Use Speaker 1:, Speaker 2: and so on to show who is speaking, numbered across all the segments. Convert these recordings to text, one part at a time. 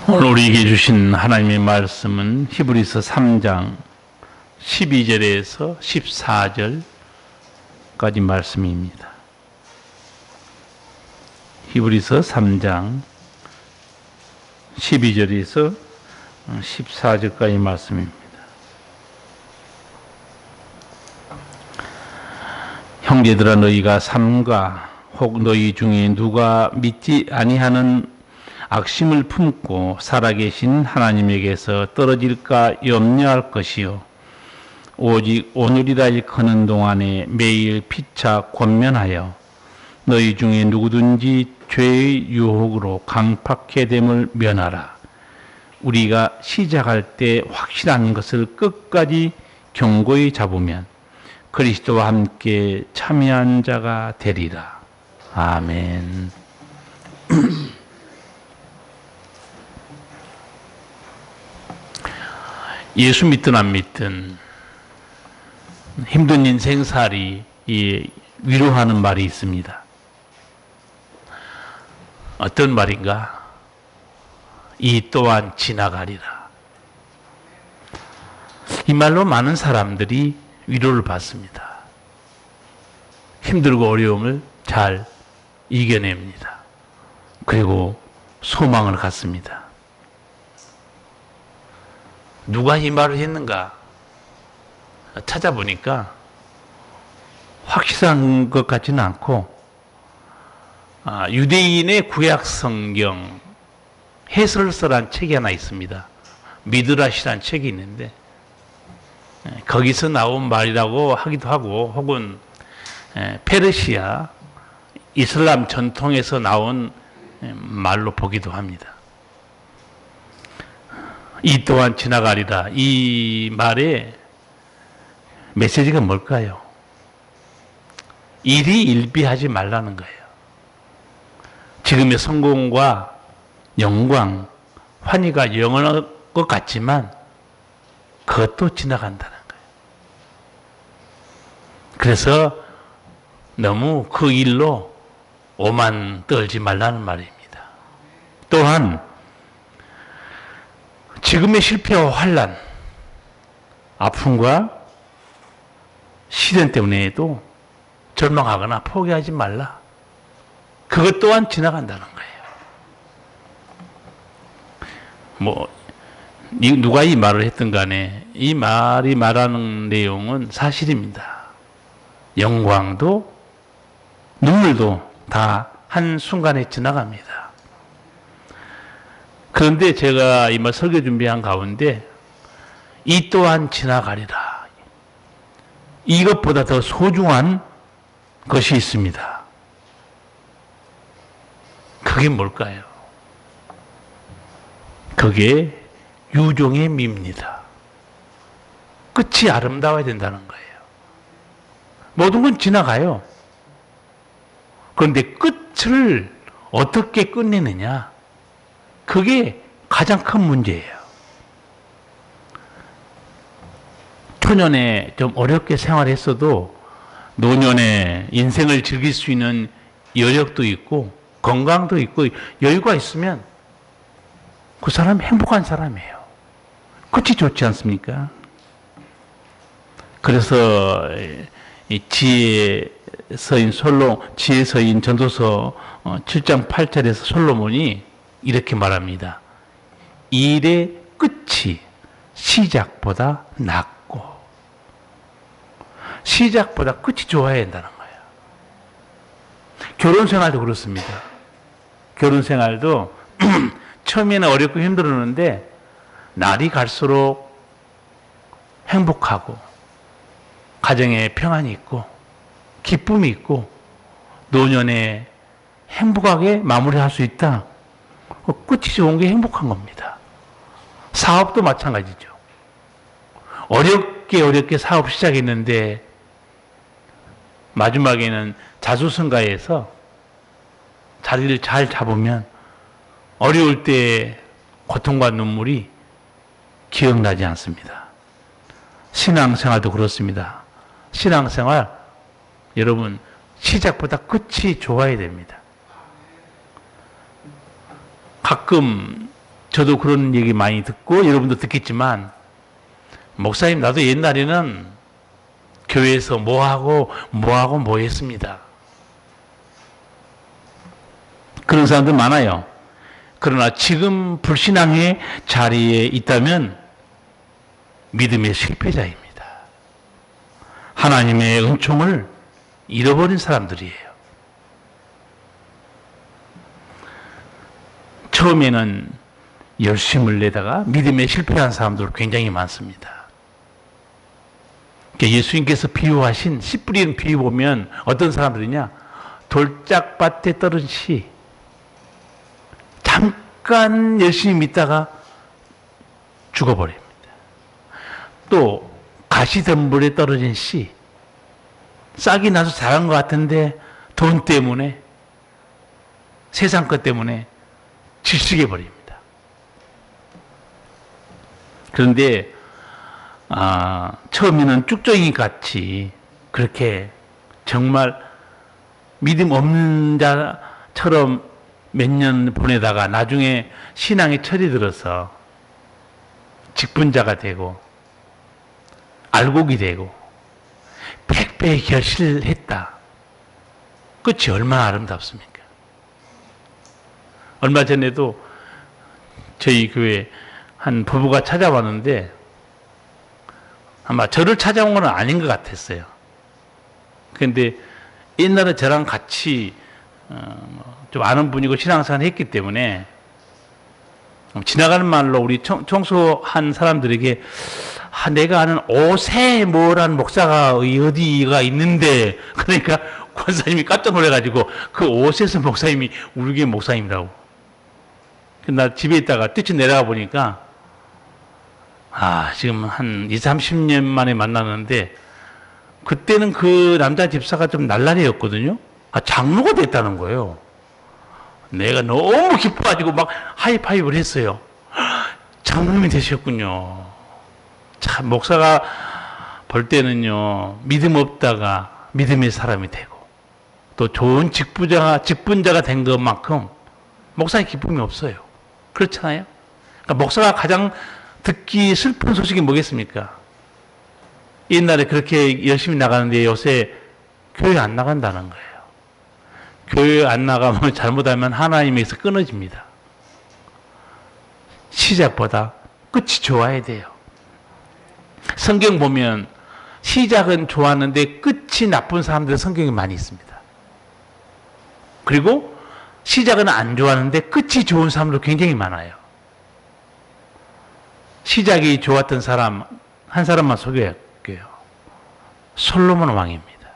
Speaker 1: 오늘 우리에게 주신 하나님의 말씀은 히브리서 3장 12절에서 14절까지 말씀입니다. 히브리서 3장 12절에서 14절까지 말씀입니다. 형제들아, 너희가 삼가 혹 너희 중에 누가 믿지 아니하는 악심을 품고 살아계신 하나님에게서 떨어질까 염려할 것이요, 오직 오늘이라 일컫는 동안에 매일 피차 권면하여 너희 중에 누구든지 죄의 유혹으로 강팍해 됨을 면하라. 우리가 시작할 때 확실한 것을 끝까지 견고히 잡으면 그리스도와 함께 참여한 자가 되리라. 아멘. 예수 믿든 안 믿든 힘든 인생살이 위로하는 말이 있습니다. 어떤 말인가? 이 또한 지나가리라. 이 말로 많은 사람들이 위로를 받습니다. 힘들고 어려움을 잘 이겨냅니다. 그리고 소망을 갖습니다. 누가 이 말을 했는가 찾아보니까 확실한 것 같지는 않고, 유대인의 구약 성경 해설서란 책이 하나 있습니다. 미드라시란 책이 있는데 거기서 나온 말이라고 하기도 하고, 혹은 페르시아 이슬람 전통에서 나온 말로 보기도 합니다. 이 또한 지나가리라. 이 말의 메시지가 뭘까요? 일이 일비하지 말라는 거예요. 지금의 성공과 영광, 환희가 영원할 것 같지만 그것도 지나간다는 거예요. 그래서 너무 그 일로 오만 떨지 말라는 말입니다. 또한 지금의 실패와 환난, 아픔과 시련 때문에도 절망하거나 포기하지 말라. 그것 또한 지나간다는 거예요. 누가 이 말을 했든 간에 이 말이 말하는 내용은 사실입니다. 영광도 눈물도 다 한순간에 지나갑니다. 그런데 제가 이 말 설교 준비한 가운데 이 또한 지나가리라. 이것보다 더 소중한 것이 있습니다. 그게 뭘까요? 그게 유종의 미입니다. 끝이 아름다워야 된다는 거예요. 모든 건 지나가요. 그런데 끝을 어떻게 끝내느냐, 그게 가장 큰 문제예요. 초년에 좀 어렵게 생활했어도 노년에 인생을 즐길 수 있는 여력도 있고 건강도 있고 여유가 있으면 그 사람 행복한 사람이에요. 끝이 좋지 않습니까? 그래서 이 지혜서인 전도서 7장 8절에서 솔로몬이 이렇게 말합니다. 일의 끝이 시작보다 낫고, 시작보다 끝이 좋아야 한다는 거예요. 결혼 생활도 그렇습니다. 결혼 생활도 처음에는 어렵고 힘들었는데 날이 갈수록 행복하고 가정에 평안이 있고 기쁨이 있고 노년에 행복하게 마무리할 수 있다. 끝이 좋은 게 행복한 겁니다. 사업도 마찬가지죠. 어렵게 사업 시작했는데 마지막에는 자수성가해서 자리를 잘 잡으면 어려울 때 고통과 눈물이 기억나지 않습니다. 신앙생활도 그렇습니다. 신앙생활, 여러분, 시작보다 끝이 좋아야 됩니다. 가끔 저도 그런 얘기 많이 듣고 여러분도 듣겠지만, 목사님 나도 옛날에는 교회에서 뭐하고 뭐 했습니다. 그런 사람들 많아요. 그러나 지금 불신앙의 자리에 있다면 믿음의 실패자입니다. 하나님의 은총을 잃어버린 사람들이에요. 처음에는 열심을 내다가 믿음에 실패한 사람들 굉장히 많습니다. 예수님께서 비유하신 씨 뿌리는 비유 보면 어떤 사람들이냐? 돌짝밭에 떨어진 씨. 잠깐 열심히 믿다가 죽어버립니다. 또 가시덤불에 떨어진 씨. 싹이 나서 자란 것 같은데 돈 때문에, 세상 것 때문에 질식해 버립니다. 그런데 처음에는 쭉정이 같이 그렇게 정말 믿음 없는 자처럼 몇 년 보내다가 나중에 신앙의 철이 들어서 직분자가 되고 알곡이 되고 백배의 결실을 했다. 끝이 얼마나 아름답습니까? 얼마 전에도 저희 교회 한 부부가 찾아왔는데 아마 저를 찾아온 건 아닌 것 같았어요. 그런데 옛날에 저랑 같이 좀 아는 분이고 신앙생활 했기 때문에 지나가는 말로 우리 청소한 사람들에게 내가 아는 오세모라는 목사가 어디가 있는데, 그러니까 권사님이 깜짝 놀라가지고 그 오세스 목사님이 우리 교회 목사님이라고. 나 집에 있다가 뛰쳐내려가 보니까 지금 한 20, 30년 만에 만났는데 그때는 그 남자 집사가 좀 날라리였거든요. 장로가 됐다는 거예요. 내가 너무 기뻐가지고 막 하이파이브를 했어요. 장로님이 되셨군요. 참, 목사가 볼 때는요, 믿음 없다가 믿음의 사람이 되고, 또 좋은 직분자가 된 것만큼 목사의 기쁨이 없어요. 그렇잖아요? 그러니까 목사가 가장 듣기 슬픈 소식이 뭐겠습니까? 옛날에 그렇게 열심히 나가는데 요새 교회 안 나간다는 거예요. 교회 안 나가면 잘못하면 하나님에게서 끊어집니다. 시작보다 끝이 좋아야 돼요. 성경 보면 시작은 좋았는데 끝이 나쁜 사람들 성경에 많이 있습니다. 그리고 시작은 안 좋았는데 끝이 좋은 사람도 굉장히 많아요. 시작이 좋았던 사람 한 사람만 소개할게요. 솔로몬 왕입니다.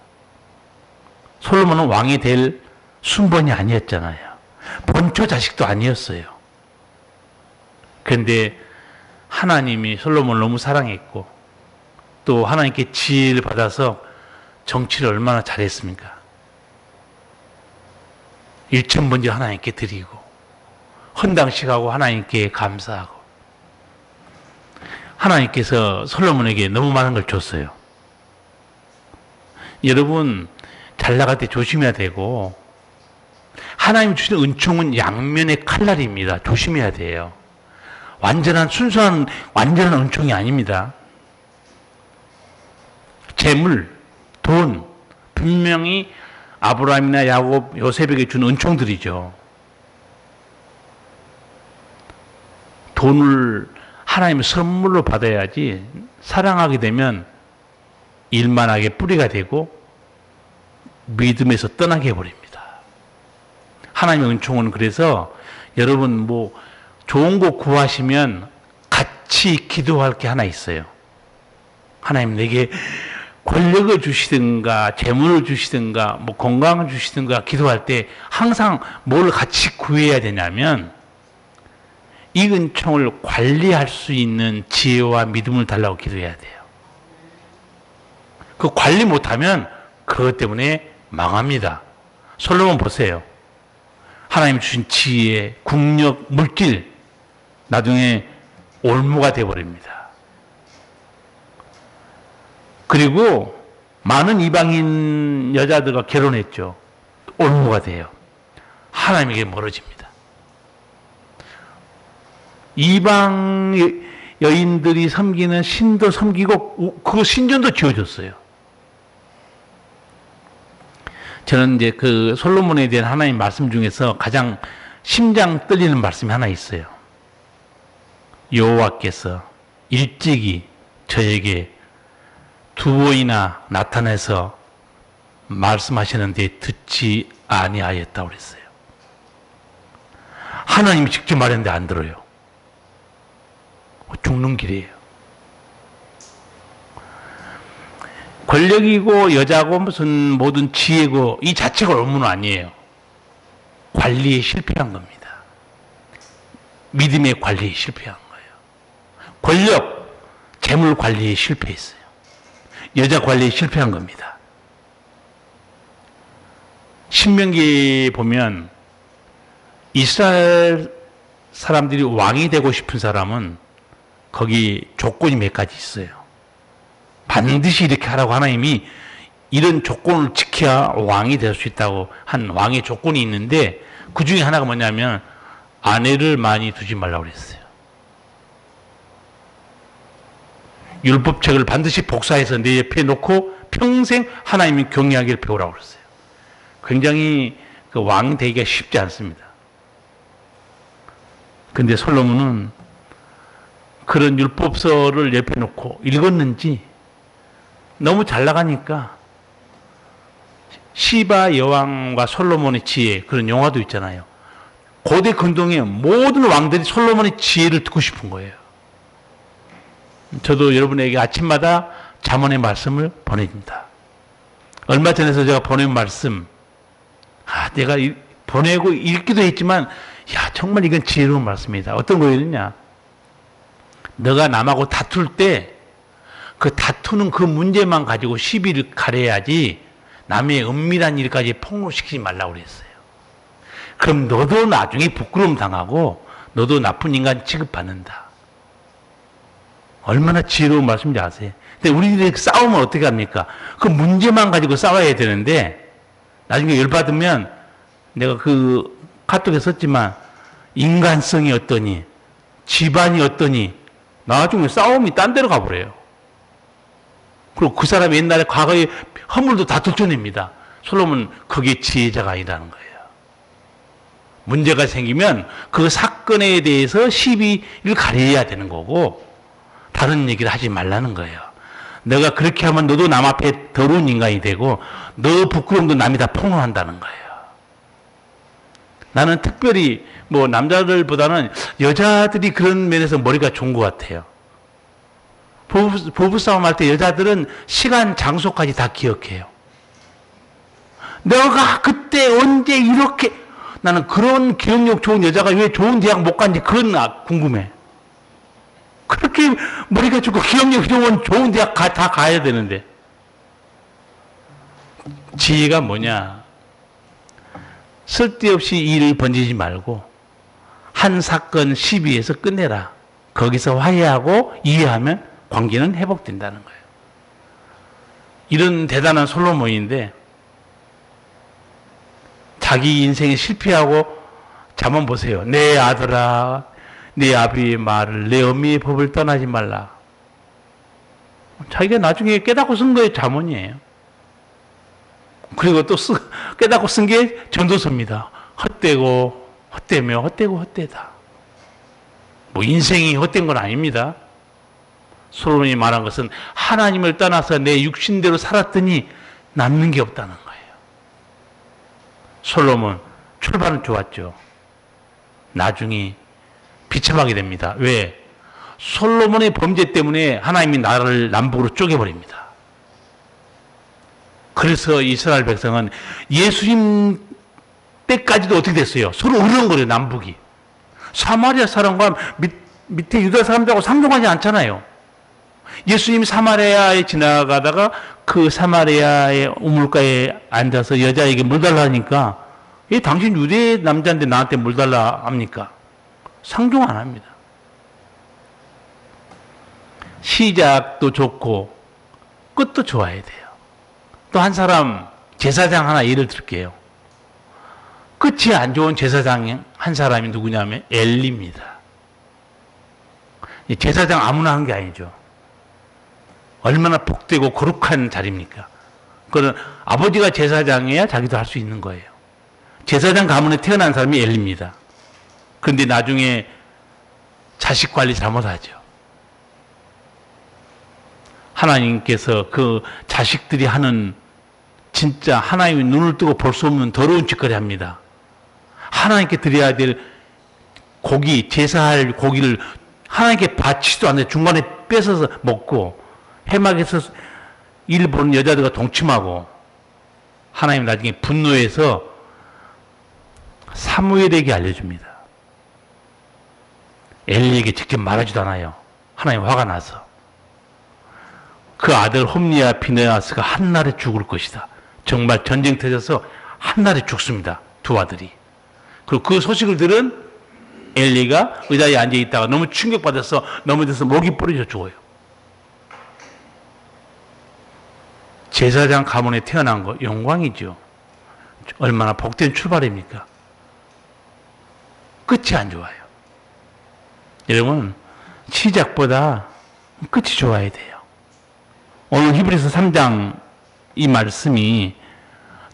Speaker 1: 솔로몬은 왕이 될 순번이 아니었잖아요. 본초 자식도 아니었어요. 그런데 하나님이 솔로몬을 너무 사랑했고 또 하나님께 지혜를 받아서 정치를 얼마나 잘했습니까? 1,000번째 하나님께 드리고 헌당식하고 하나님께 감사하고, 하나님께서 솔로몬에게 너무 많은 걸 줬어요. 여러분, 잘 나갈 때 조심해야 되고, 하나님 주시는 은총은 양면의 칼날입니다. 조심해야 돼요. 순수한 완전한 은총이 아닙니다. 재물, 돈, 분명히 아브라함이나 야곱, 요셉에게 준 은총들이죠. 돈을 하나님의 선물로 받아야지 사랑하게 되면 일만하게 뿌리가 되고 믿음에서 떠나게 해버립니다. 하나님의 은총은 그래서 여러분 좋은 거 구하시면 같이 기도할 게 하나 있어요. 하나님 내게 권력을 주시든가 재물을 주시든가 건강을 주시든가 기도할 때 항상 뭘 같이 구해야 되냐면 이 은총을 관리할 수 있는 지혜와 믿음을 달라고 기도해야 돼요. 그 관리 못하면 그것 때문에 망합니다. 솔로몬 보세요. 하나님 주신 지혜, 국력, 물질 나중에 올무가 되어버립니다. 그리고 많은 이방인 여자들과 결혼했죠. 올무가 돼요. 하나님에게 멀어집니다. 이방 여인들이 섬기는 신도 섬기고 그 신전도 지어줬어요. 저는 이제 그 솔로몬에 대한 하나님 말씀 중에서 가장 심장 떨리는 말씀이 하나 있어요. 여호와께서 일찍이 저에게 두 번이나 나타나서 말씀하시는데 듣지 아니하였다고 그랬어요. 하나님이 직접 말했는데 안 들어요. 죽는 길이에요. 권력이고 여자고 무슨 모든 지혜고 이 자체가 의무는 아니에요. 관리에 실패한 겁니다. 믿음의 관리에 실패한 거예요. 권력, 재물 관리에 실패했어요. 여자 관리에 실패한 겁니다. 신명기에 보면 이스라엘 사람들이 왕이 되고 싶은 사람은 거기 조건이 몇 가지 있어요. 반드시 이렇게 하라고 하나님이 이런 조건을 지켜야 왕이 될 수 있다고 한 왕의 조건이 있는데 그 중에 하나가 뭐냐면 아내를 많이 두지 말라고 그랬어요. 율법책을 반드시 복사해서 내 옆에 놓고 평생 하나님이 경외하기를 배우라고 그랬어요. 굉장히 그 왕 되기가 쉽지 않습니다. 근데 솔로몬은 그런 율법서를 옆에 놓고 읽었는지 너무 잘 나가니까 시바 여왕과 솔로몬의 지혜 그런 영화도 있잖아요. 고대 근동의 모든 왕들이 솔로몬의 지혜를 듣고 싶은 거예요. 저도 여러분에게 아침마다 잠언의 말씀을 보내줍니다. 얼마 전에서 제가 보낸 말씀, 내가 보내고 읽기도 했지만, 정말 이건 지혜로운 말씀이다. 어떤 거였느냐? 너가 남하고 다툴 때, 그 다투는 그 문제만 가지고 시비를 가려야지, 남의 은밀한 일까지 폭로시키지 말라고 그랬어요. 그럼 너도 나중에 부끄러움 당하고, 너도 나쁜 인간 취급받는다. 얼마나 지혜로운 말씀인지 아세요? 근데 우리들이 싸우면 어떻게 합니까? 그 문제만 가지고 싸워야 되는데, 나중에 열받으면, 내가 그 카톡에 썼지만, 인간성이 어떠니, 집안이 어떠니, 나중에 싸움이 딴 데로 가버려요. 그리고 그 사람이 옛날에 과거에 허물도 다 들춰냅니다. 솔로몬은 그게 지혜자가 아니라는 거예요. 문제가 생기면 그 사건에 대해서 시비를 가려야 되는 거고, 다른 얘기를 하지 말라는 거예요. 너가 그렇게 하면 너도 남 앞에 더러운 인간이 되고 너 부끄러움도 남이 다 폭로한다는 거예요. 나는 특별히 뭐 남자들보다는 여자들이 그런 면에서 머리가 좋은 것 같아요. 부부싸움 할 때 여자들은 시간, 장소까지 다 기억해요. 너가 그때 언제 이렇게, 나는 그런 기억력 좋은 여자가 왜 좋은 대학 못 간지 그건 궁금해. 그렇게 머리가 좋고 기억력 좋은 대학 다 가야 되는데. 지혜가 뭐냐? 쓸데없이 일을 번지지 말고 한 사건 시비에서 끝내라. 거기서 화해하고 이해하면 관계는 회복된다는 거예요. 이런 대단한 솔로몬인데 자기 인생에 실패하고 잠언 보세요. 내 아들아, 내 아비의 말을, 내 어미의 법을 떠나지 말라. 자기가 나중에 깨닫고 쓴 거에 잠언이에요. 그리고 또 깨닫고 쓴 게 전도서입니다. 헛되고 헛되며 헛되고 헛되다. 뭐 인생이 헛된 건 아닙니다. 솔로몬이 말한 것은 하나님을 떠나서 내 육신대로 살았더니 남는 게 없다는 거예요. 솔로몬 출발은 좋았죠. 나중에 비참하게 됩니다. 왜? 솔로몬의 범죄 때문에 하나님이 나라를 남북으로 쪼개버립니다. 그래서 이스라엘 백성은 예수님 때까지도 어떻게 됐어요? 서로 으르렁거려요, 남북이. 사마리아 사람과 밑에 유다 사람들하고 상종하지 않잖아요. 예수님이 사마리아에 지나가다가 그 사마리아의 우물가에 앉아서 여자에게 물 달라 하니까 왜 당신 유대 남자인데 나한테 물 달라 합니까? 상종 안 합니다. 시작도 좋고 끝도 좋아야 돼요. 또 한 사람 제사장 하나 예를 들게요. 끝이 안 좋은 제사장 한 사람이 누구냐면 엘리입니다. 제사장 아무나 하는 게 아니죠. 얼마나 복되고 거룩한 자리입니까? 그건 아버지가 제사장이어야 자기도 할 수 있는 거예요. 제사장 가문에 태어난 사람이 엘리입니다. 그런데 나중에 자식 관리 잘못하죠. 하나님께서 그 자식들이 하는 진짜 하나님의 눈을 뜨고 볼 수 없는 더러운 짓거리 합니다. 하나님께 드려야 될 고기, 제사할 고기를 하나님께 바치지도 않는데 중간에 뺏어서 먹고 해막에서 일 보는 여자들과 동침하고 하나님 나중에 분노해서 사무엘에게 알려줍니다. 엘리에게 직접 말하지도 않아요. 하나님 화가 나서. 그 아들 홈리와 비느하스가 한날에 죽을 것이다. 정말 전쟁 터져서 한날에 죽습니다. 두 아들이. 그리고 그 소식을 들은 엘리가 의자에 앉아 있다가 너무 충격받아서 넘어져서 목이 부러져 죽어요. 제사장 가문에 태어난 거 영광이죠. 얼마나 복된 출발입니까? 끝이 안 좋아요. 여러분, 시작보다 끝이 좋아야 돼요. 오늘 히브리서 3장 이 말씀이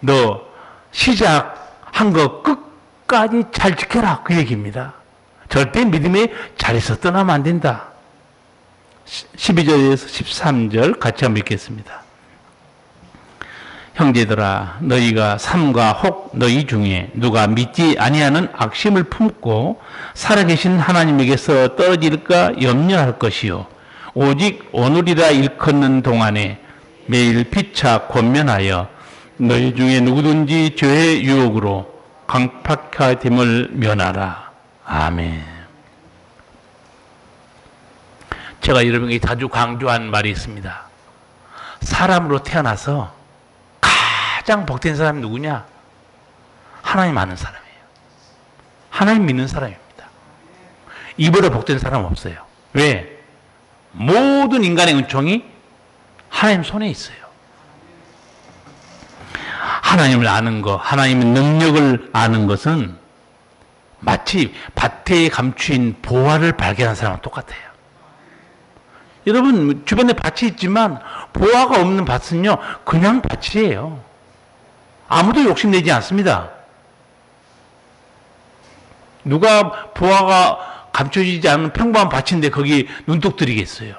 Speaker 1: 너 시작한 거 끝까지 잘 지켜라 그 얘기입니다. 절대 믿음의 자리에서 떠나면 안 된다. 12절에서 13절 같이 한번 읽겠습니다. 형제들아 너희가 삼가 혹 너희 중에 누가 믿지 아니하는 악심을 품고 살아계신 하나님에게서 떨어질까 염려할 것이요 오직 오늘이라 일컫는 동안에 매일 피차 권면하여 너희 중에 누구든지 죄의 유혹으로 강팍하됨을 면하라. 아멘. 제가 여러분에게 자주 강조한 말이 있습니다. 사람으로 태어나서 가장 복된 사람이 누구냐? 하나님 아는 사람이에요. 하나님 믿는 사람입니다. 이보다 복된 사람은 없어요. 왜? 모든 인간의 은총이 하나님 손에 있어요. 하나님을 아는 것, 하나님의 능력을 아는 것은 마치 밭에 감추인 보화를 발견한 사람과 똑같아요. 여러분 주변에 밭이 있지만 보화가 없는 밭은요 그냥 밭이에요. 아무도 욕심내지 않습니다. 누가 보화가 감춰지지 않은 평범한 밭인데 거기 눈독 들이겠어요.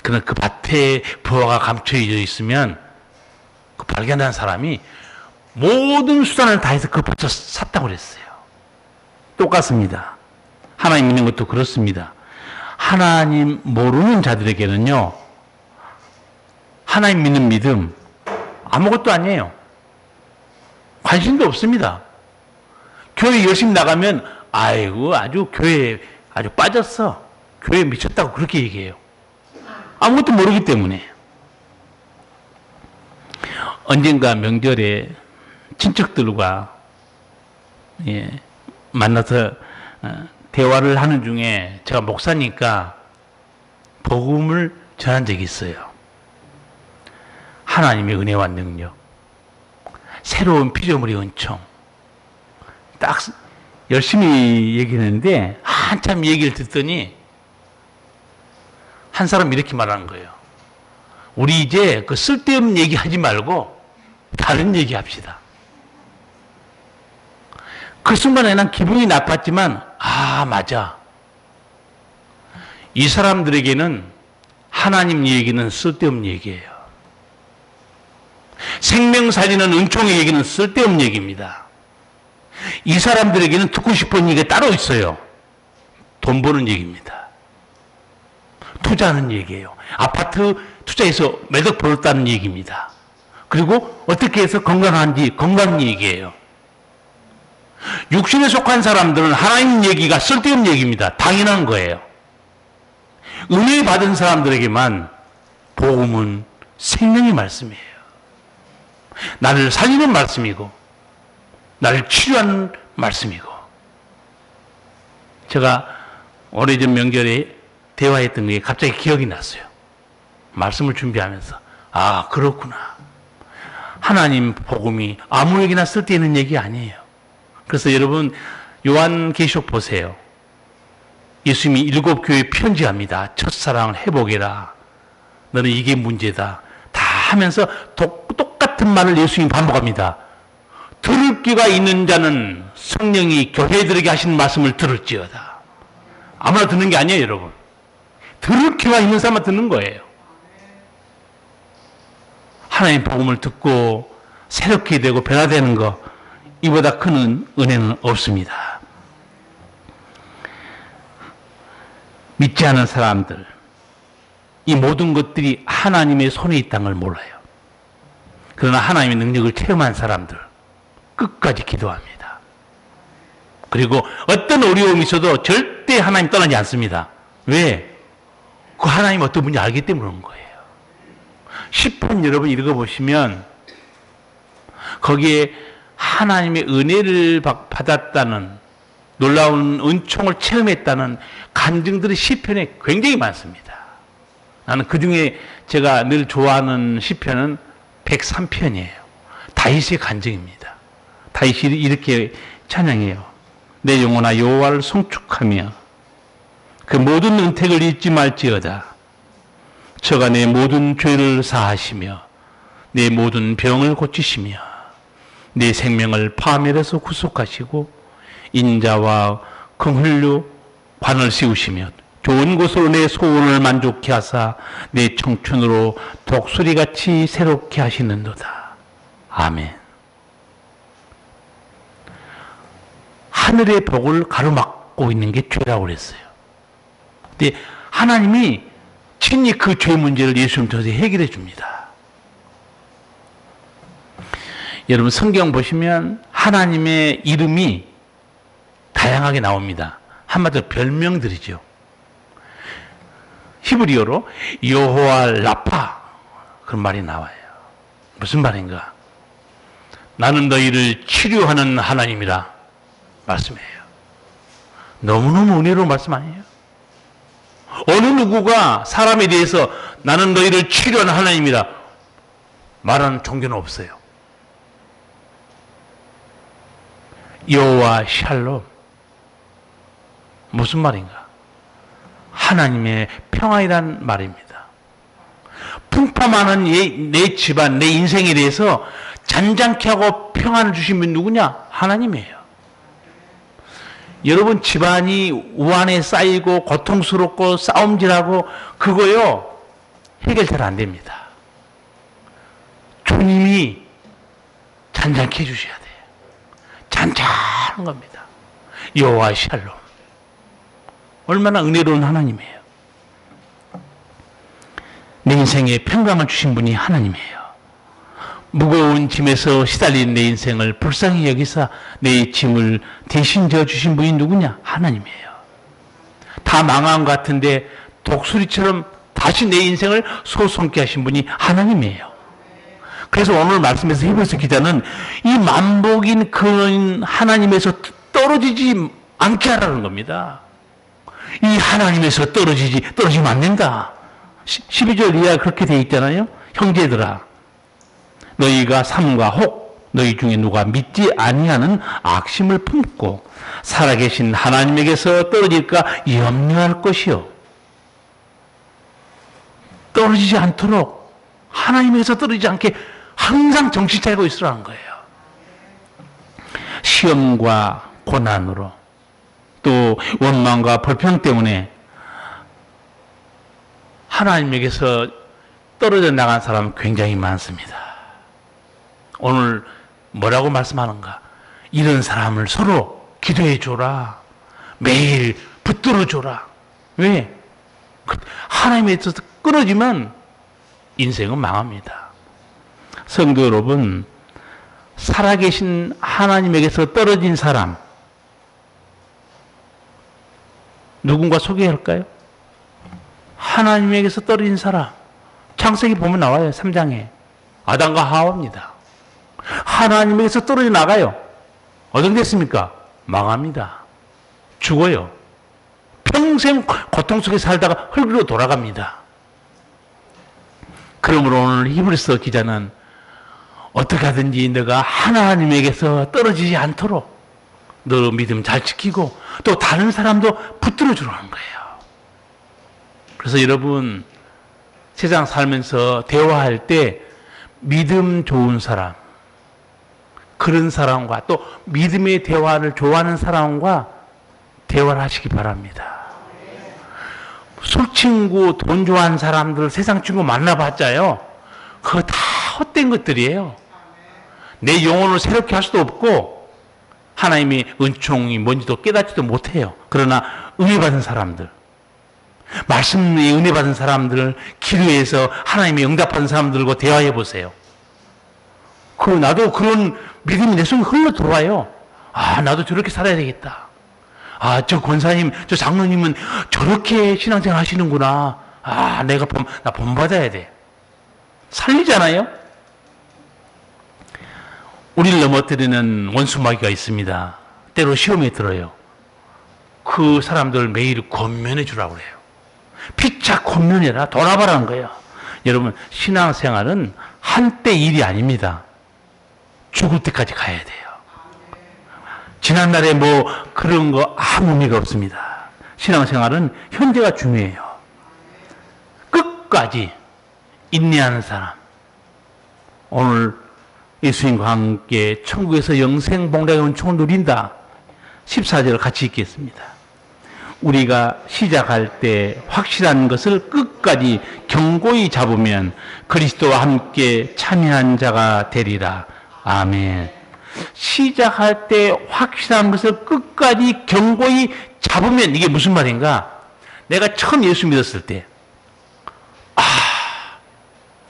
Speaker 1: 그러나 그 밭에 보화가 감춰져 있으면 그 발견한 사람이 모든 수단을 다해서 그 밭을 샀다고 그랬어요. 똑같습니다. 하나님 믿는 것도 그렇습니다. 하나님 모르는 자들에게는요 하나님 믿는 믿음 아무것도 아니에요. 관심도 없습니다. 교회 열심히 나가면 아이고 아주 교회에 아주 빠졌어. 교회에 미쳤다고 그렇게 얘기해요. 아무것도 모르기 때문에. 언젠가 명절에 친척들과 만나서 대화를 하는 중에 제가 목사니까 복음을 전한 적이 있어요. 하나님의 은혜와 능력, 새로운 피조물의 은총. 딱 열심히 얘기했는데 한참 얘기를 듣더니 한 사람이 이렇게 말하는 거예요. 우리 이제 그 쓸데없는 얘기 하지 말고 다른 얘기 합시다. 그 순간에 난 기분이 나빴지만 맞아. 이 사람들에게는 하나님 얘기는 쓸데없는 얘기예요. 생명 살리는 은총의 얘기는 쓸데없는 얘기입니다. 이 사람들에게는 듣고 싶은 얘기가 따로 있어요. 돈 버는 얘기입니다. 투자하는 얘기예요. 아파트 투자해서 매덕 벌었다는 얘기입니다. 그리고 어떻게 해서 건강한지 건강 얘기예요. 육신에 속한 사람들은 하나님 얘기가 쓸데없는 얘기입니다. 당연한 거예요. 은혜 받은 사람들에게만 복음은 생명의 말씀이에요. 나를 살리는 말씀이고 나를 치유하는 말씀이고. 제가 오래전 명절에 대화했던 게 갑자기 기억이 났어요. 말씀을 준비하면서 그렇구나. 하나님 복음이 아무에게나 쓸데있는 얘기 아니에요. 그래서 여러분 요한계시록 보세요. 예수님이 7교회에 편지합니다. 첫사랑을 회복해라. 너는 이게 문제다. 다 하면서 똑같은 말을 예수님이 반복합니다. 들을 귀가 있는 자는 성령이 교회들에게 하시는 말씀을 들을지어다. 아무나 듣는 게 아니에요, 여러분. 들을 귀가 있는 사람만 듣는 거예요. 하나님 복음을 듣고 새롭게 되고 변화되는 것, 이보다 큰 은혜는 없습니다. 믿지 않은 사람들, 이 모든 것들이 하나님의 손에 있다는 걸 몰라요. 그러나 하나님의 능력을 체험한 사람들, 끝까지 기도합니다. 그리고 어떤 어려움이 있어도 절대 하나님 떠나지 않습니다. 왜? 그 하나님 어떤 분인지 알기 때문에 그런 거예요. 시편 여러분 읽어보시면 거기에 하나님의 은혜를 받았다는, 놀라운 은총을 체험했다는 간증들이 시편에 굉장히 많습니다. 나는 그 중에 제가 늘 좋아하는 시편은 103편이에요. 다윗의 간증입니다. 다윗이 이렇게 찬양해요. 내 영혼아 여호와를 송축하며 그 모든 은택을 잊지 말지어다. 저가 내 모든 죄를 사하시며 내 모든 병을 고치시며 내 생명을 파멸에서 구속하시고 인자와 긍휼로 관을 씌우시며 좋은 곳으로 내 소원을 만족케 하사 내 청춘으로 독수리같이 새롭게 하시는도다. 아멘. 하늘의 복을 가로막고 있는 게 죄라고 그랬어요. 근데 하나님이 친히 그 죄 문제를 예수님 통해서 해결해 줍니다. 여러분 성경 보시면 하나님의 이름이 다양하게 나옵니다. 한마디로 별명들이죠. 히브리어로 여호와 라파 그런 말이 나와요. 무슨 말인가? 나는 너희를 치료하는 하나님이라 말씀이에요. 너무너무 은혜로운 말씀 아니에요? 어느 누구가 사람에 대해서 나는 너희를 치료하는 하나님이라 말하는 종교는 없어요. 여호와 샬롬 무슨 말인가? 하나님의 평화이란 말입니다. 풍파많은 내 집안, 내 인생에 대해서 잔잔케 하고 평안을 주신 분 누구냐? 하나님이에요. 여러분 집안이 우환에 쌓이고 고통스럽고 싸움질하고 그거요 해결 잘 안 됩니다. 주님이 잔잔케 해주셔야 돼요. 잔잔한 겁니다. 여호와 샬롬. 얼마나 은혜로운 하나님이에요. 내 인생에 평강을 주신 분이 하나님이에요. 무거운 짐에서 시달린 내 인생을 불쌍히 여기사 내 짐을 대신 져주신 분이 누구냐? 하나님이에요. 다 망한 것 같은데 독수리처럼 다시 내 인생을 소송케 하신 분이 하나님이에요. 그래서 오늘 말씀에서 히브리서 기자는 이 만복인 그 하나님에서 떨어지지 않게 하라는 겁니다. 이 하나님에서 떨어지면 안 된다. 12절 이하에 그렇게 되어 있잖아요. 형제들아 너희가 삼가 혹 너희 중에 누가 믿지 아니하는 악심을 품고 살아계신 하나님에게서 떨어질까 염려할 것이요. 떨어지지 않도록 하나님에게서 떨어지지 않게 항상 정신 차리고 있으라는 거예요. 시험과 고난으로 또 원망과 불평 때문에 하나님에게서 떨어져 나간 사람은 굉장히 많습니다. 오늘 뭐라고 말씀하는가? 이런 사람을 서로 기도해 줘라. 매일 붙들어 줘라. 왜? 하나님에 있어서 끊어지면 인생은 망합니다. 성도 여러분, 살아계신 하나님에게서 떨어진 사람 누군가 소개할까요? 하나님에게서 떨어진 사람 창세기 보면 나와요. 3장에 아담과 하와입니다. 하나님에게서 떨어져 나가요. 어떻게 됐습니까? 망합니다. 죽어요. 평생 고통 속에 살다가 흙으로 돌아갑니다. 그러므로 오늘 히브리서 기자는 어떻게 하든지 너가 하나님에게서 떨어지지 않도록 너 믿음 잘 지키고 또 다른 사람도 붙들어 주라는 거예요. 그래서 여러분 세상 살면서 대화할 때 믿음 좋은 사람, 그런 사람과 또 믿음의 대화를 좋아하는 사람과 대화를 하시기 바랍니다. 술 친구, 돈 좋아하는 사람들 세상 친구 만나봤자요, 그거 다 헛된 것들이에요. 내 영혼을 새롭게 할 수도 없고 하나님의 은총이 뭔지도 깨닫지도 못해요. 그러나 은혜 받은 사람들, 말씀에 은혜 받은 사람들, 기도해서 하나님의 응답받은 사람들과 대화해 보세요. 나도 그런 믿음이 내 속에 흘러 들어와요. 아, 나도 저렇게 살아야 되겠다. 아, 저 권사님, 저 장로님은 저렇게 신앙생활 하시는구나. 아, 나 본받아야 돼. 살리잖아요? 우리를 넘어뜨리는 원수마귀가 있습니다. 때로 시험에 들어요. 그 사람들 매일 권면해 주라고 그래요. 피차 권면해라, 돌아봐라는 거예요. 여러분, 신앙생활은 한때 일이 아닙니다. 죽을 때까지 가야 돼요. 지난날에 뭐 그런 거 아무 의미가 없습니다. 신앙생활은 현재가 중요해요. 끝까지 인내하는 사람. 오늘 예수님과 함께 천국에서 영생복락의 은총을 누린다. 14절을 같이 읽겠습니다. 우리가 시작할 때 확실한 것을 끝까지 견고히 잡으면 그리스도와 함께 참여한 자가 되리라. 아멘. 시작할 때 확실한 것을 끝까지 견고히 잡으면, 이게 무슨 말인가? 내가 처음 예수 믿었을 때,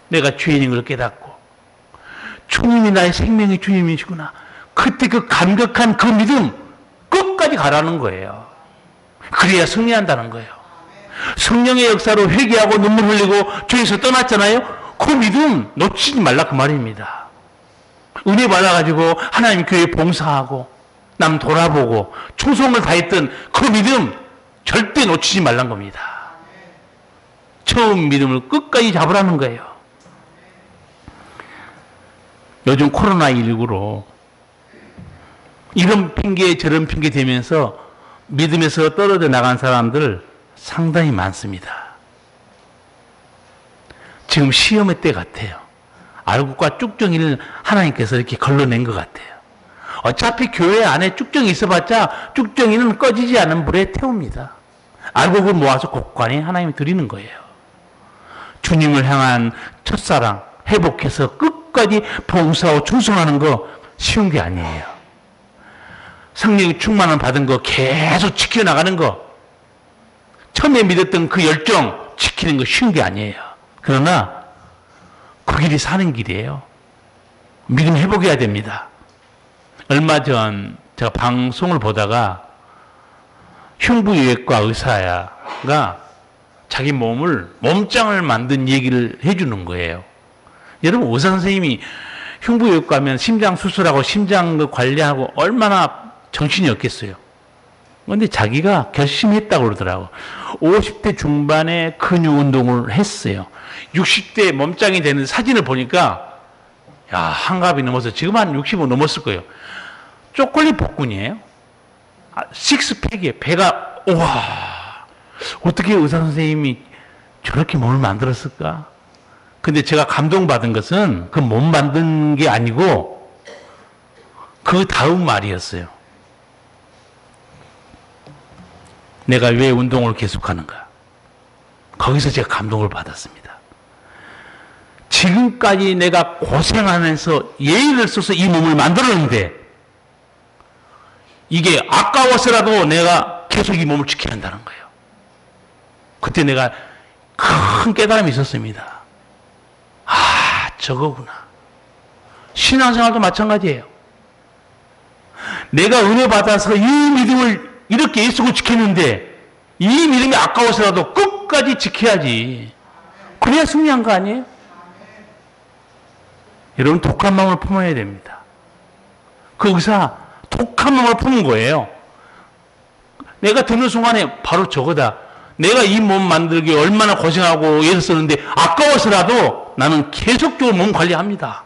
Speaker 1: 내가 죄인인 걸 깨닫고 주님이 나의 생명의 주님이시구나. 그때 그 감격한 그 믿음 끝까지 가라는 거예요. 그래야 승리한다는 거예요. 성령의 역사로 회개하고 눈물 흘리고 죄에서 떠났잖아요. 그 믿음 놓치지 말라, 그 말입니다. 은혜 받아가지고 하나님 교회 봉사하고 남 돌아보고 충성을 다했던 그 믿음 절대 놓치지 말란 겁니다. 처음 믿음을 끝까지 잡으라는 거예요. 요즘 코로나19로 이런 핑계 저런 핑계 대면서 믿음에서 떨어져 나간 사람들 상당히 많습니다. 지금 시험의 때 같아요. 알곡과 쭉정이를 하나님께서 이렇게 걸러낸 것 같아요. 어차피 교회 안에 쭉정이 있어봤자 쭉정이는 꺼지지 않은 불에 태웁니다. 알곡을 모아서 곳간에 하나님이 드리는 거예요. 주님을 향한 첫사랑 회복해서 끝까지 봉사하고 충성하는 거 쉬운 게 아니에요. 성령의 충만을 받은 거 계속 지켜나가는 거, 처음에 믿었던 그 열정 지키는 거 쉬운 게 아니에요. 그러나 그 길이 사는 길이에요. 믿음 회복해야 됩니다. 얼마 전 제가 방송을 보다가 흉부외과 의사가 자기 몸짱을 만든 얘기를 해주는 거예요. 여러분, 의사 선생님이 흉부외과 하면 심장 수술하고 심장 관리하고 얼마나 정신이 없겠어요. 그런데 자기가 결심했다고 그러더라고. 50대 중반에 근육 운동을 했어요. 60대 몸짱이 되는 사진을 보니까, 야, 한갑이 넘어서 지금 한 65 넘었을 거예요. 초콜릿 복근이에요. 식스팩이에요. 배가, 우와, 어떻게 의사 선생님이 저렇게 몸을 만들었을까? 근데 제가 감동받은 것은 그 몸 만든 게 아니고 그 다음 말이었어요. 내가 왜 운동을 계속하는가? 거기서 제가 감동을 받았습니다. 지금까지 내가 고생하면서 예의를 써서 이 몸을 만들었는데 이게 아까워서라도 내가 계속 이 몸을 지켜야 한다는 거예요. 그때 내가 큰 깨달음이 있었습니다. 아, 저거구나. 신앙생활도 마찬가지예요. 내가 은혜 받아서 이 믿음을 이렇게 애쓰고 지켰는데 이 믿음이 아까워서라도 끝까지 지켜야지. 그래야 승리한 거 아니에요? 여러분, 독한 마음을 품어야 됩니다. 그 의사 독한 마음을 품은 거예요. 내가 듣는 순간에 바로 저거다. 내가 이 몸 만들기 얼마나 고생하고 애를 썼는데 아까워서라도 나는 계속적으로 몸 관리합니다.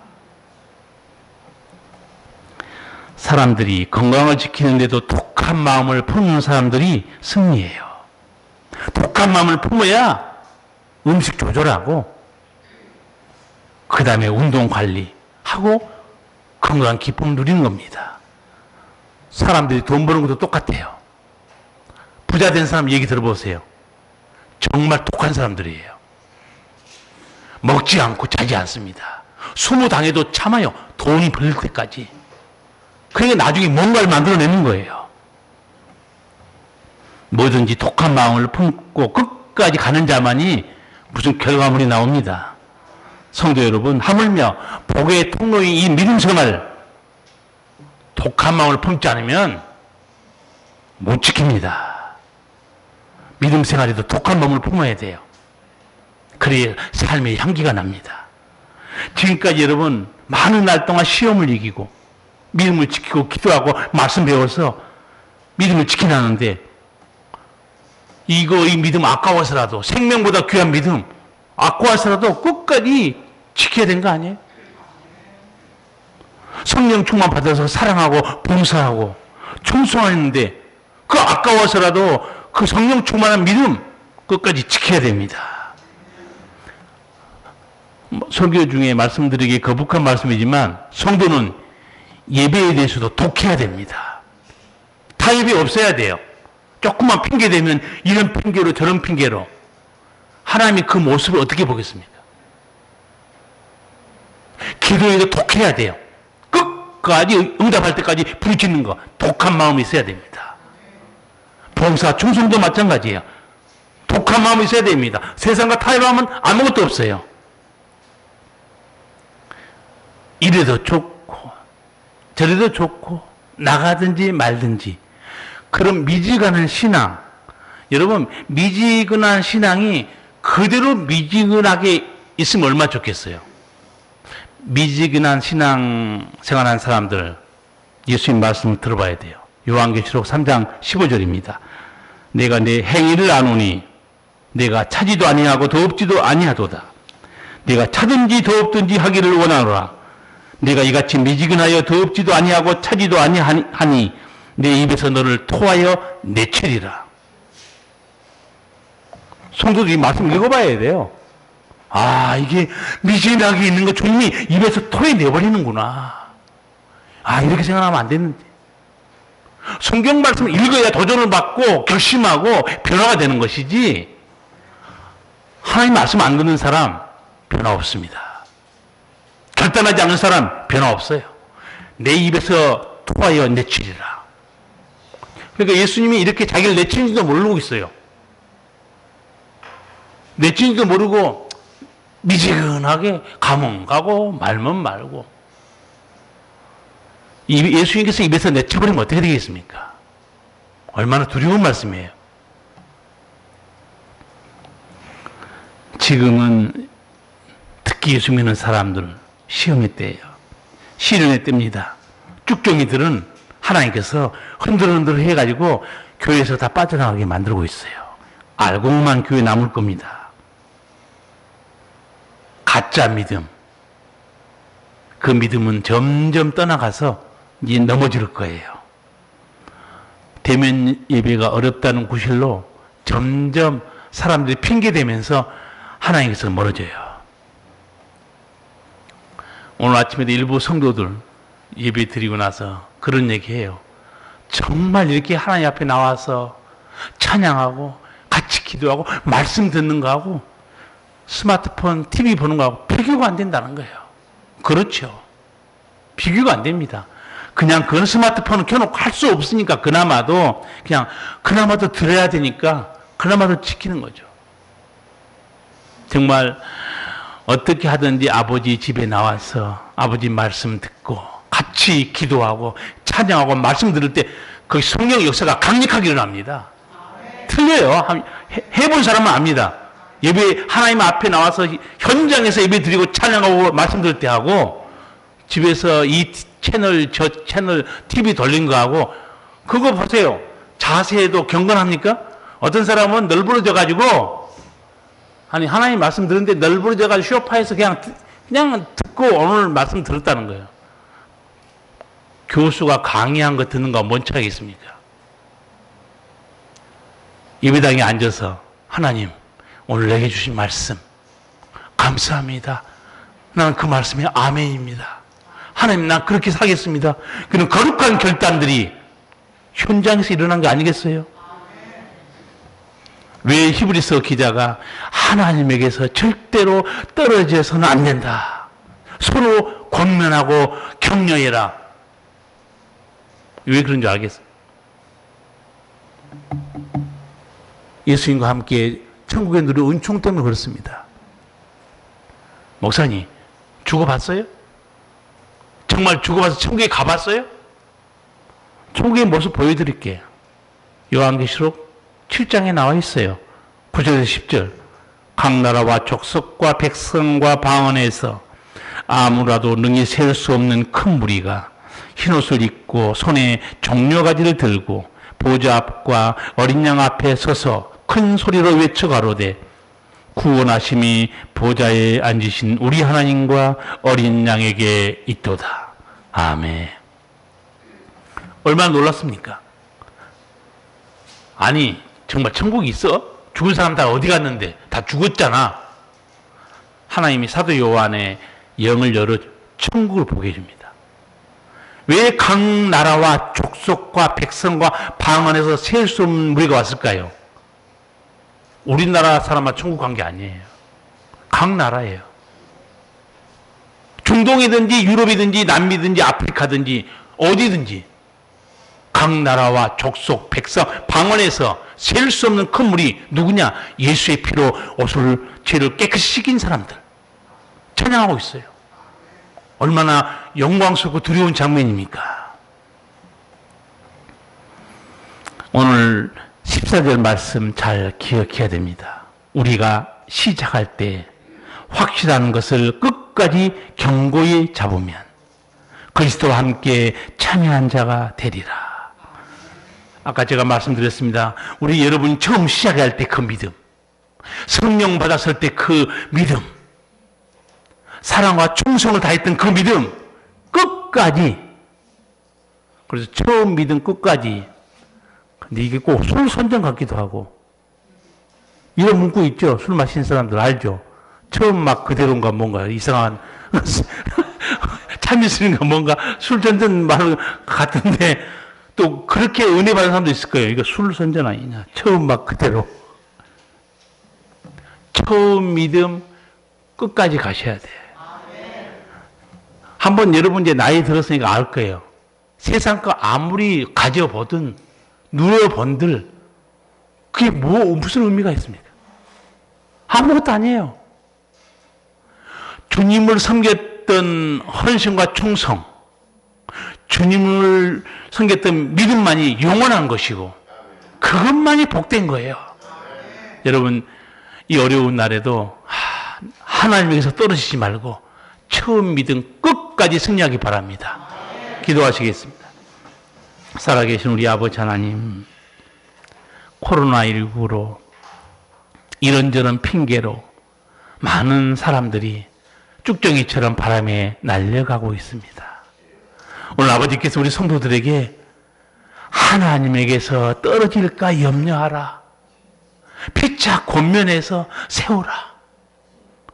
Speaker 1: 사람들이 건강을 지키는데도 독한 마음을 품는 사람들이 승리해요. 독한 마음을 품어야 음식 조절하고 그 다음에 운동 관리하고 건강한 기쁨을 누리는 겁니다. 사람들이 돈 버는 것도 똑같아요. 부자 된 사람 얘기 들어보세요. 정말 독한 사람들이에요. 먹지 않고 자지 않습니다. 수모 당해도 참아요. 돈 벌릴 때까지. 그러니까 나중에 뭔가를 만들어내는 거예요. 뭐든지 독한 마음을 품고 끝까지 가는 자만이 무슨 결과물이 나옵니다. 성도 여러분, 하물며 복의 통로인 이 믿음 생활 독한 마음을 품지 않으면 못 지킵니다. 믿음 생활에도 독한 마음을 품어야 돼요. 그래야 삶의 향기가 납니다. 지금까지 여러분 많은 날 동안 시험을 이기고 믿음을 지키고 기도하고 말씀 배워서 믿음을 지키나는데 이 믿음 아까워서라도 생명보다 귀한 믿음 아까워서라도 끝까지 지켜야 되는 거 아니에요? 성령 충만 받아서 사랑하고 봉사하고 충성하는데 그 아까워서라도 그 성령 충만한 믿음 끝까지 지켜야 됩니다. 설교 중에 말씀드리기 거북한 말씀이지만 성도는 예배에 대해서도 독해야 됩니다. 타협이 없어야 돼요. 조금만 핑계 대면 이런 핑계로 저런 핑계로 하나님이 그 모습을 어떻게 보겠습니까? 기도에도 독해야 돼요. 끝까지 응답할 때까지 부딪히는 거 독한 마음이 있어야 됩니다. 봉사 충성도 마찬가지예요. 독한 마음이 있어야 됩니다. 세상과 타협하면 아무것도 없어요. 이래도 좋고 저래도 좋고 나가든지 말든지 그런 미지근한 신앙, 여러분 미지근한 신앙이 그대로 미지근하게 있으면 얼마나 좋겠어요. 미지근한 신앙 생활하는 사람들 예수님 말씀을 들어봐야 돼요. 요한계시록 3장 15절입니다. 내가 내 행위를 아노니 내가 차지도 아니하고 더없지도 아니하도다. 내가 차든지 더없든지 하기를 원하노라. 내가 이같이 미지근하여 더없지도 아니하고 차지도 아니하니 내 입에서 너를 토하여 내치리라. 성도들이 말씀 읽어봐야 돼요. 아, 이게 미지근하게 있는 거 주님이 입에서 토해내버리는구나. 아, 이렇게 생각하면 안 되는데. 성경 말씀을 읽어야 도전을 받고 결심하고 변화가 되는 것이지 하나님 말씀 안 듣는 사람 변화 없습니다. 결단하지 않는 사람 변화 없어요. 내 입에서 토하여 내치리라. 그러니까 예수님이 이렇게 자기를 내치는지도 모르고 있어요. 내치는지도 모르고 미지근하게 가면 가고 말면 말고 예수님께서 입에서 내쳐버리면 어떻게 되겠습니까? 얼마나 두려운 말씀이에요. 지금은 특히 예수 믿는 사람들 시험의 때예요. 시련의 때입니다. 쭉정이들은 하나님께서 흔들흔들 해가지고 교회에서 다 빠져나가게 만들고 있어요. 알고만 교회 남을 겁니다. 가짜 믿음. 그 믿음은 점점 떠나가서 이제 넘어질 거예요. 대면 예배가 어렵다는 구실로 점점 사람들이 핑계대면서 하나님께서 멀어져요. 오늘 아침에도 일부 성도들 예배 드리고 나서 그런 얘기해요. 정말 이렇게 하나님 앞에 나와서 찬양하고 같이 기도하고 말씀 듣는 거하고 스마트폰, TV 보는 거하고 비교가 안 된다는 거예요. 그렇죠. 비교가 안 됩니다. 그냥 그건 스마트폰을 켜놓고 할 수 없으니까 그나마도 들어야 되니까 그나마도 지키는 거죠. 정말 어떻게 하든지 아버지 집에 나와서 아버지 말씀 듣고 같이 기도하고 찬양하고 말씀 들을 때 그 성령의 역사가 강력하게 일어납니다. 틀려요. 해본 사람은 압니다. 예배 하나님 앞에 나와서 현장에서 예배 드리고 찬양하고 말씀 들을 때 하고 집에서 이 채널 저 채널 TV 돌린 거하고 그거 보세요. 자세도 경건합니까? 어떤 사람은 널브러져 가지고 아니 하나님 말씀 들었는데 널브러져 가지고 소파에서 그냥 듣고 오늘 말씀 들었다는 거예요. 교수가 강의한 거 듣는 거 뭔 차이가 있습니까? 예배당에 앉아서 하나님 오늘 내게 주신 말씀 감사합니다. 나는 그 말씀이 아멘입니다. 하나님 난 그렇게 살겠습니다. 그런 거룩한 결단들이 현장에서 일어난 거 아니겠어요? 왜 히브리서 기자가 하나님에게서 절대로 떨어져서는 안 된다. 서로 권면하고 격려해라. 왜 그런 줄 알겠어요? 예수님과 함께 천국에 누릴 은총 때문에 그렇습니다. 목사님, 죽어봤어요? 정말 죽어봐서 천국에 가봤어요? 천국의 모습 보여드릴게요. 요한계시록 7장에 나와 있어요. 9절에서 10절. 각 나라와 족속과 백성과 방언에서 아무라도 능히 셀 수 없는 큰 무리가 흰옷을 입고 손에 종려가지를 들고 보좌 앞과 어린 양 앞에 서서 큰 소리로 외쳐 가로되 구원하심이 보좌에 앉으신 우리 하나님과 어린 양에게 있도다. 아멘. 얼마나 놀랐습니까? 아니 정말 천국이 있어? 죽은 사람 다 어디 갔는데? 다 죽었잖아. 하나님이 사도 요한의 영을 열어 천국을 보게 해줍니다. 왜 각 나라와 족속과 백성과 방언에서 셀 수 없는 무리가 왔을까요? 우리나라 사람만 천국 간 게 아니에요. 각 나라예요. 중동이든지 유럽이든지 남미든지 아프리카든지 어디든지 각 나라와 족속, 백성, 방언에서 셀 수 없는 큰 무리 누구냐? 예수의 피로 옷을 죄를 깨끗이 씻긴 사람들 찬양하고 있어요. 얼마나 영광스럽고 두려운 장면입니까? 오늘 14절 말씀 잘 기억해야 됩니다. 우리가 시작할 때 확실한 것을 끝까지 견고히 잡으면 그리스도와 함께 참여한 자가 되리라. 아까 제가 말씀드렸습니다. 우리 여러분이 처음 시작할 때 그 믿음, 성령 받았을 때 그 믿음, 사랑과 충성을 다했던 그 믿음 끝까지, 그래서 처음 믿음 끝까지. 근데 이게 꼭 술 선전 같기도 하고 이런 문구 있죠. 술 마시는 사람들 알죠. 처음 막 그대로인가 뭔가 이상한 참이슬인가 뭔가 술 선전 말 같은데 또 그렇게 은혜 받은 사람도 있을 거예요. 이거 술 선전 아니냐. 처음 막 그대로. 처음 믿음 끝까지 가셔야 돼. 한번 여러분 이제 나이 들었으니까 알 거예요. 세상 거 아무리 가져보든 누려본들 그게 무슨 의미가 있습니까? 아무것도 아니에요. 주님을 섬겼던 헌신과 충성, 주님을 섬겼던 믿음만이 영원한 것이고 그것만이 복된 거예요. 여러분 이 어려운 날에도 하나님에게서 떨어지지 말고 처음 믿음 끝까지 승리하기 바랍니다. 기도하시겠습니다. 살아계신 우리 아버지 하나님, 코로나19로 이런저런 핑계로 많은 사람들이 쭉정이처럼 바람에 날려가고 있습니다. 오늘 아버지께서 우리 성도들에게 하나님에게서 떨어질까 염려하라. 피차 권면해서 세우라.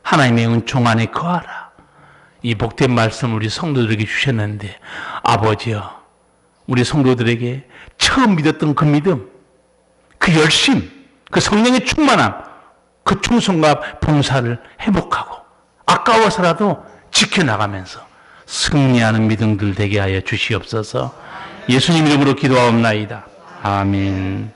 Speaker 1: 하나님의 은총 안에 거하라. 이 복된 말씀 우리 성도들에게 주셨는데 아버지여, 우리 성도들에게 처음 믿었던 그 믿음, 그 열심, 그 성령의 충만함, 그 충성과 봉사를 회복하고 아까워서라도 지켜나가면서 승리하는 믿음들 되게 하여 주시옵소서. 예수님 이름으로 기도하옵나이다. 아멘.